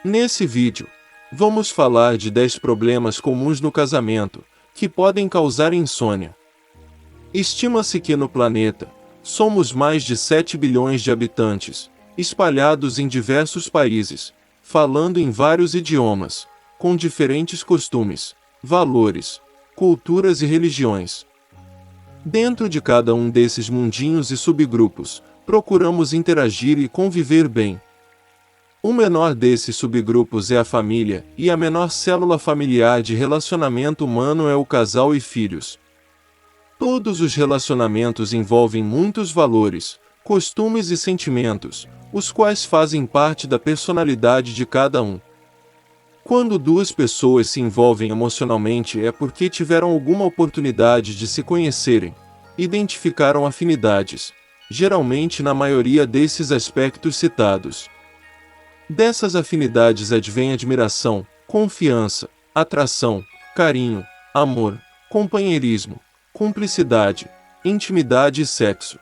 Nesse vídeo, vamos falar de 10 problemas comuns no casamento, que podem causar insônia. Estima-se que no planeta, somos mais de 7 bilhões de habitantes, espalhados em diversos países, falando em vários idiomas, com diferentes costumes, valores, culturas e religiões. Dentro de cada um desses mundinhos e subgrupos, procuramos interagir e conviver bem. O menor desses subgrupos é a família, e a menor célula familiar de relacionamento humano é o casal e filhos. Todos os relacionamentos envolvem muitos valores, costumes e sentimentos, os quais fazem parte da personalidade de cada um. Quando duas pessoas se envolvem emocionalmente é porque tiveram alguma oportunidade de se conhecerem, identificaram afinidades, geralmente na maioria desses aspectos citados. Dessas afinidades advém admiração, confiança, atração, carinho, amor, companheirismo, cumplicidade, intimidade e sexo.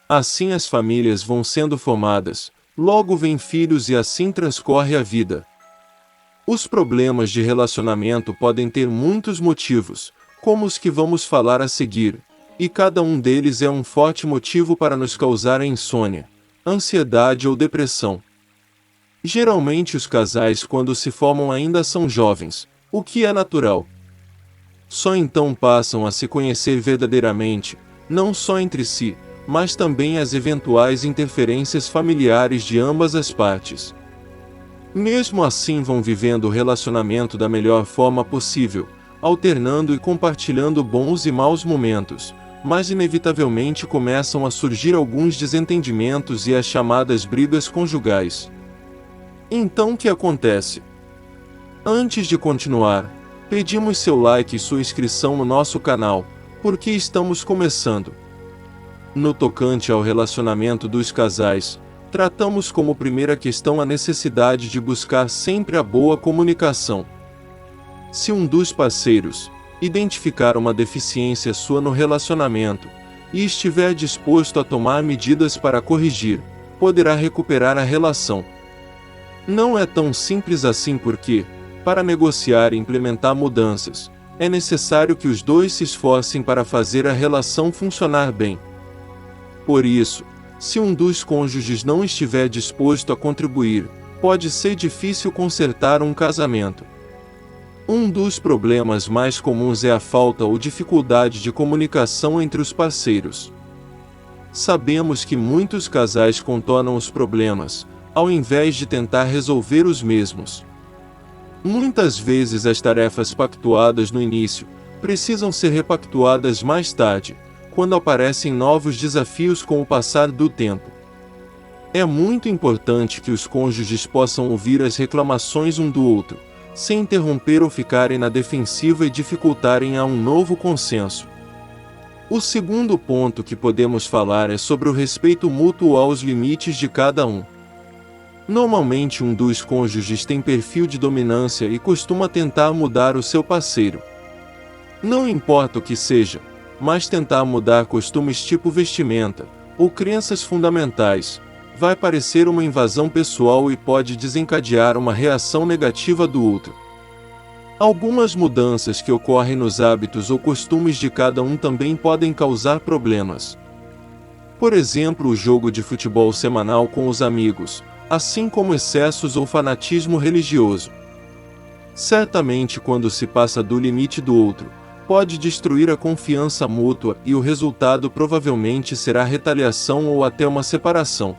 Assim as famílias vão sendo formadas, logo vêm filhos e assim transcorre a vida. Os problemas de relacionamento podem ter muitos motivos, como os que vamos falar a seguir, e cada um deles é um forte motivo para nos causar insônia, ansiedade ou depressão. Geralmente os casais quando se formam ainda são jovens, o que é natural. Só então passam a se conhecer verdadeiramente, não só entre si, mas também as eventuais interferências familiares de ambas as partes. Mesmo assim vão vivendo o relacionamento da melhor forma possível, alternando e compartilhando bons e maus momentos, mas inevitavelmente começam a surgir alguns desentendimentos e as chamadas brigas conjugais. Então o que acontece? Antes de continuar, pedimos seu like e sua inscrição no nosso canal, porque estamos começando. No tocante ao relacionamento dos casais, tratamos como primeira questão a necessidade de buscar sempre a boa comunicação. Se um dos parceiros identificar uma deficiência sua no relacionamento e estiver disposto a tomar medidas para corrigir, poderá recuperar a relação. Não é tão simples assim porque, para negociar e implementar mudanças, é necessário que os dois se esforcem para fazer a relação funcionar bem. Por isso, se um dos cônjuges não estiver disposto a contribuir, pode ser difícil consertar um casamento. Um dos problemas mais comuns é a falta ou dificuldade de comunicação entre os parceiros. Sabemos que muitos casais contornam os problemas, ao invés de tentar resolver os mesmos. Muitas vezes as tarefas pactuadas no início precisam ser repactuadas mais tarde, quando aparecem novos desafios com o passar do tempo. É muito importante que os cônjuges possam ouvir as reclamações um do outro, sem interromper ou ficarem na defensiva e dificultarem a um novo consenso. O segundo ponto que podemos falar é sobre o respeito mútuo aos limites de cada um. Normalmente um dos cônjuges tem perfil de dominância e costuma tentar mudar o seu parceiro. Não importa o que seja, mas tentar mudar costumes tipo vestimenta, ou crenças fundamentais, vai parecer uma invasão pessoal e pode desencadear uma reação negativa do outro. Algumas mudanças que ocorrem nos hábitos ou costumes de cada um também podem causar problemas. Por exemplo, o jogo de futebol semanal com os amigos, assim como excessos ou fanatismo religioso. Certamente quando se passa do limite do outro, pode destruir a confiança mútua e o resultado provavelmente será retaliação ou até uma separação.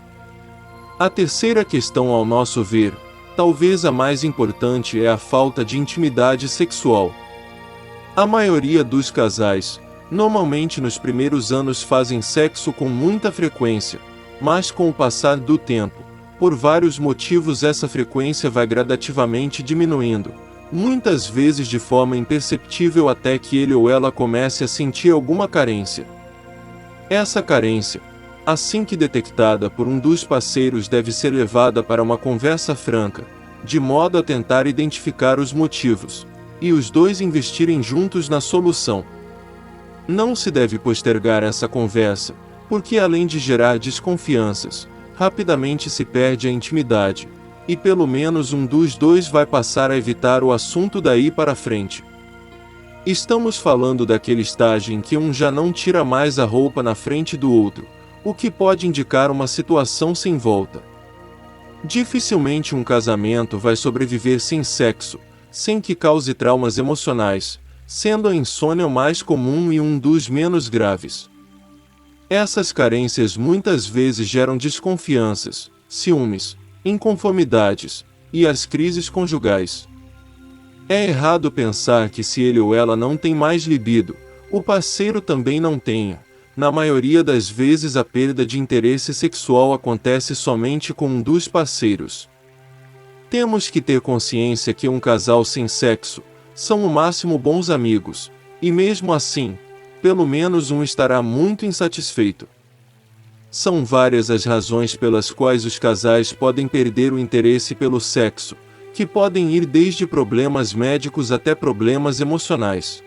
A terceira questão, ao nosso ver, talvez a mais importante, é a falta de intimidade sexual. A maioria dos casais, normalmente nos primeiros anos fazem sexo com muita frequência, mas com o passar do tempo, por vários motivos essa frequência vai gradativamente diminuindo, muitas vezes de forma imperceptível até que ele ou ela comece a sentir alguma carência. Essa carência, assim que detectada por um dos parceiros, deve ser levada para uma conversa franca, de modo a tentar identificar os motivos, e os dois investirem juntos na solução. Não se deve postergar essa conversa, porque além de gerar desconfianças, rapidamente se perde a intimidade, e pelo menos um dos dois vai passar a evitar o assunto daí para frente. Estamos falando daquele estágio em que um já não tira mais a roupa na frente do outro, o que pode indicar uma situação sem volta. Dificilmente um casamento vai sobreviver sem sexo, sem que cause traumas emocionais, sendo a insônia o mais comum e um dos menos graves. Essas carências muitas vezes geram desconfianças, ciúmes, inconformidades e as crises conjugais. É errado pensar que se ele ou ela não tem mais libido, o parceiro também não tenha. Na maioria das vezes a perda de interesse sexual acontece somente com um dos parceiros. Temos que ter consciência que um casal sem sexo são no máximo bons amigos, e mesmo assim, pelo menos um estará muito insatisfeito. São várias as razões pelas quais os casais podem perder o interesse pelo sexo, que podem ir desde problemas médicos até problemas emocionais.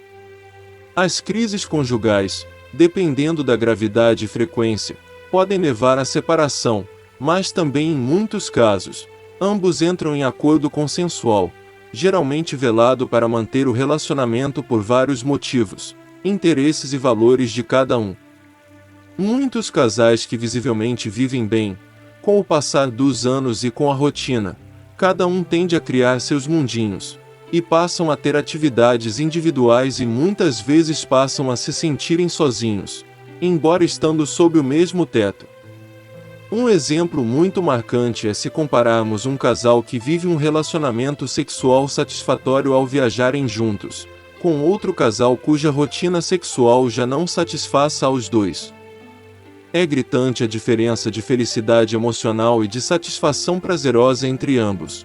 As crises conjugais, dependendo da gravidade e frequência, podem levar à separação, mas também em muitos casos, ambos entram em acordo consensual, geralmente velado para manter o relacionamento por vários motivos, interesses e valores de cada um. Muitos casais que visivelmente vivem bem, com o passar dos anos e com a rotina, cada um tende a criar seus mundinhos, e passam a ter atividades individuais e muitas vezes passam a se sentirem sozinhos, embora estando sob o mesmo teto. Um exemplo muito marcante é se compararmos um casal que vive um relacionamento sexual satisfatório ao viajarem juntos, com outro casal cuja rotina sexual já não satisfaça aos dois. É gritante a diferença de felicidade emocional e de satisfação prazerosa entre ambos.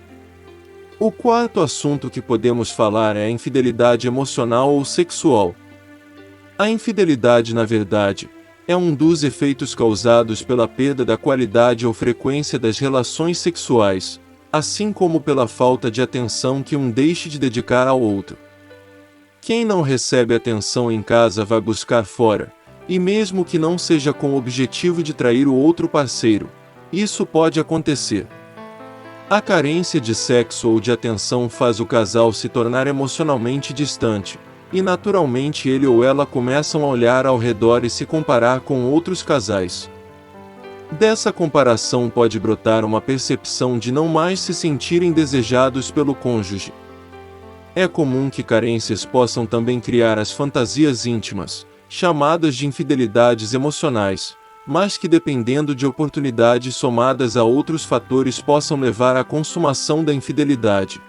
O quarto assunto que podemos falar é a infidelidade emocional ou sexual. A infidelidade, na verdade, é um dos efeitos causados pela perda da qualidade ou frequência das relações sexuais, assim como pela falta de atenção que um deixe de dedicar ao outro. Quem não recebe atenção em casa vai buscar fora, e mesmo que não seja com o objetivo de trair o outro parceiro, isso pode acontecer. A carência de sexo ou de atenção faz o casal se tornar emocionalmente distante, e naturalmente ele ou ela começam a olhar ao redor e se comparar com outros casais. Dessa comparação pode brotar uma percepção de não mais se sentirem desejados pelo cônjuge. É comum que carências possam também criar as fantasias íntimas, chamadas de infidelidades emocionais, mas que dependendo de oportunidades somadas a outros fatores possam levar à consumação da infidelidade.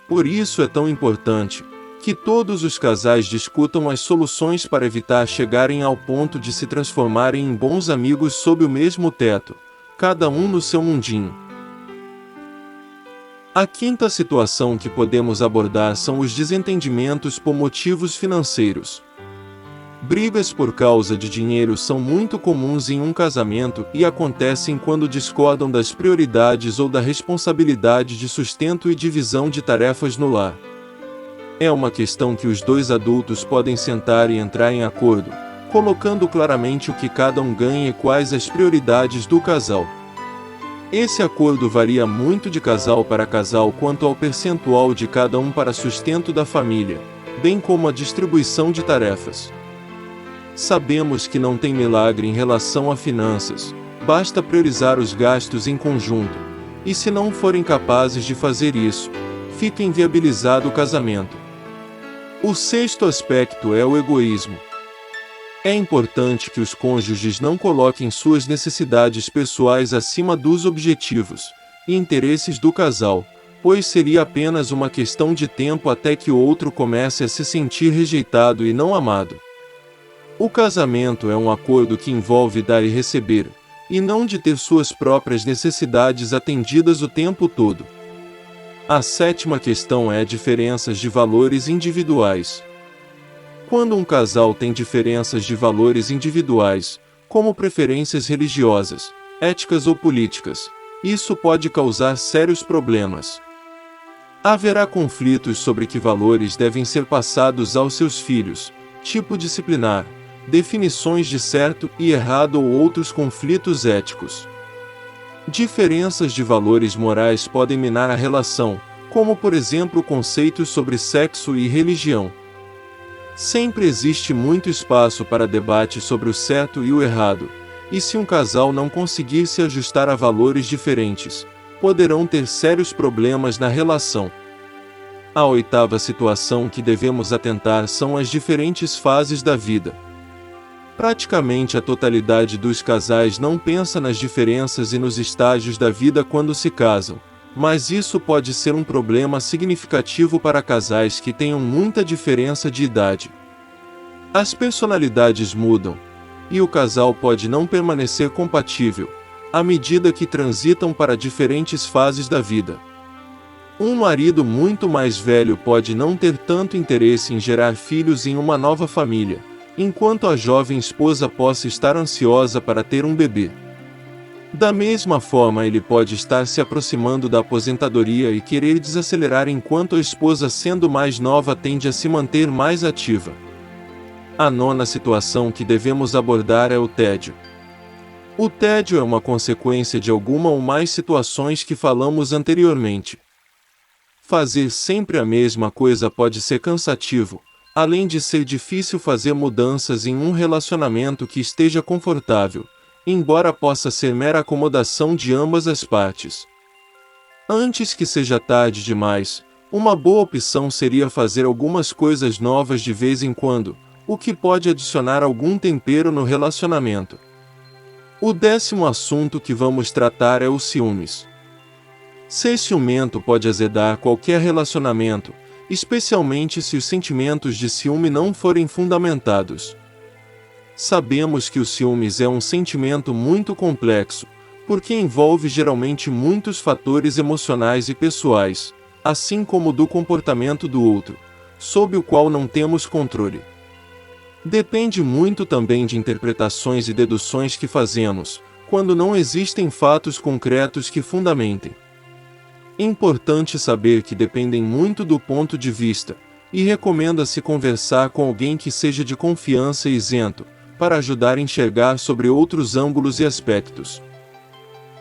Por isso é tão importante que todos os casais discutam as soluções para evitar chegarem ao ponto de se transformarem em bons amigos sob o mesmo teto, cada um no seu mundinho. A quinta situação que podemos abordar são os desentendimentos por motivos financeiros. Brigas por causa de dinheiro são muito comuns em um casamento e acontecem quando discordam das prioridades ou da responsabilidade de sustento e divisão de tarefas no lar. É uma questão que os dois adultos podem sentar e entrar em acordo, colocando claramente o que cada um ganha e quais as prioridades do casal. Esse acordo varia muito de casal para casal quanto ao percentual de cada um para sustento da família, bem como a distribuição de tarefas. Sabemos que não tem milagre em relação a finanças, basta priorizar os gastos em conjunto, e se não forem capazes de fazer isso, fica inviabilizado o casamento. O sexto aspecto é o egoísmo. É importante que os cônjuges não coloquem suas necessidades pessoais acima dos objetivos e interesses do casal, pois seria apenas uma questão de tempo até que o outro comece a se sentir rejeitado e não amado. O casamento é um acordo que envolve dar e receber, e não de ter suas próprias necessidades atendidas o tempo todo. A sétima questão é diferenças de valores individuais. Quando um casal tem diferenças de valores individuais, como preferências religiosas, éticas ou políticas, isso pode causar sérios problemas. Haverá conflitos sobre que valores devem ser passados aos seus filhos, tipo disciplinar, definições de certo e errado ou outros conflitos éticos. Diferenças de valores morais podem minar a relação, como por exemplo conceitos sobre sexo e religião. Sempre existe muito espaço para debate sobre o certo e o errado, e se um casal não conseguir se ajustar a valores diferentes, poderão ter sérios problemas na relação. A oitava situação que devemos atentar são as diferentes fases da vida. Praticamente a totalidade dos casais não pensa nas diferenças e nos estágios da vida quando se casam, mas isso pode ser um problema significativo para casais que tenham muita diferença de idade. As personalidades mudam, e o casal pode não permanecer compatível, à medida que transitam para diferentes fases da vida. Um marido muito mais velho pode não ter tanto interesse em gerar filhos em uma nova família, enquanto a jovem esposa possa estar ansiosa para ter um bebê. Da mesma forma, ele pode estar se aproximando da aposentadoria e querer desacelerar enquanto a esposa, sendo mais nova, tende a se manter mais ativa. A nona situação que devemos abordar é o tédio. O tédio é uma consequência de alguma ou mais situações que falamos anteriormente. Fazer sempre a mesma coisa pode ser cansativo, além de ser difícil fazer mudanças em um relacionamento que esteja confortável, embora possa ser mera acomodação de ambas as partes. Antes que seja tarde demais, uma boa opção seria fazer algumas coisas novas de vez em quando, o que pode adicionar algum tempero no relacionamento. O 10º assunto que vamos tratar é os ciúmes. Ser ciumento pode azedar qualquer relacionamento, especialmente se os sentimentos de ciúme não forem fundamentados. Sabemos que o ciúmes é um sentimento muito complexo, porque envolve geralmente muitos fatores emocionais e pessoais, assim como do comportamento do outro, sobre o qual não temos controle. Depende muito também de interpretações e deduções que fazemos, quando não existem fatos concretos que fundamentem. É importante saber que dependem muito do ponto de vista, e recomenda-se conversar com alguém que seja de confiança e isento, para ajudar a enxergar sobre outros ângulos e aspectos.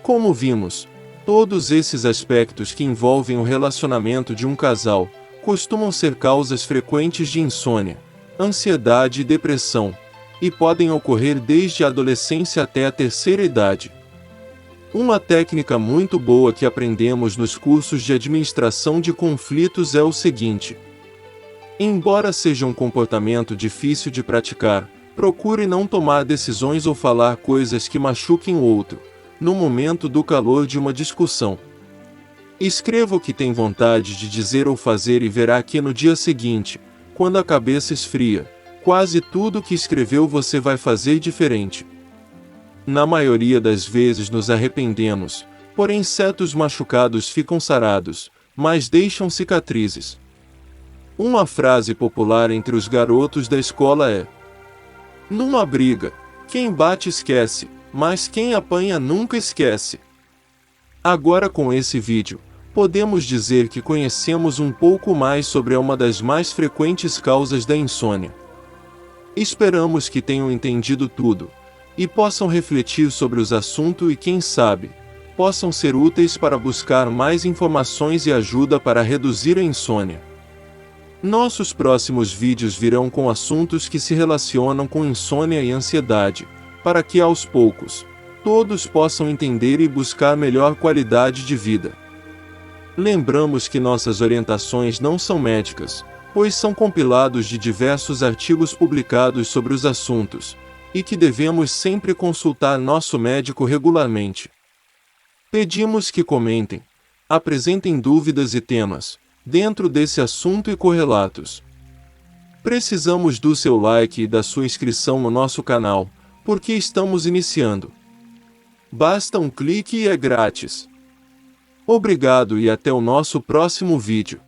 Como vimos, todos esses aspectos que envolvem o relacionamento de um casal costumam ser causas frequentes de insônia, ansiedade e depressão, e podem ocorrer desde a adolescência até a terceira idade. Uma técnica muito boa que aprendemos nos cursos de administração de conflitos é o seguinte: embora seja um comportamento difícil de praticar, procure não tomar decisões ou falar coisas que machuquem o outro, no momento do calor de uma discussão. Escreva o que tem vontade de dizer ou fazer e verá que no dia seguinte, quando a cabeça esfria, quase tudo o que escreveu você vai fazer diferente. Na maioria das vezes nos arrependemos, porém certos machucados ficam sarados, mas deixam cicatrizes. Uma frase popular entre os garotos da escola é: numa briga, quem bate esquece, mas quem apanha nunca esquece. Agora, com esse vídeo, podemos dizer que conhecemos um pouco mais sobre uma das mais frequentes causas da insônia. Esperamos que tenham entendido tudo, e possam refletir sobre os assuntos e, quem sabe, possam ser úteis para buscar mais informações e ajuda para reduzir a insônia. Nossos próximos vídeos virão com assuntos que se relacionam com insônia e ansiedade, para que aos poucos, todos possam entender e buscar melhor qualidade de vida. Lembramos que nossas orientações não são médicas, pois são compilados de diversos artigos publicados sobre os assuntos, e que devemos sempre consultar nosso médico regularmente. Pedimos que comentem, apresentem dúvidas e temas, dentro desse assunto e correlatos. Precisamos do seu like e da sua inscrição no nosso canal, porque estamos iniciando. Basta um clique e é grátis. Obrigado e até o nosso próximo vídeo.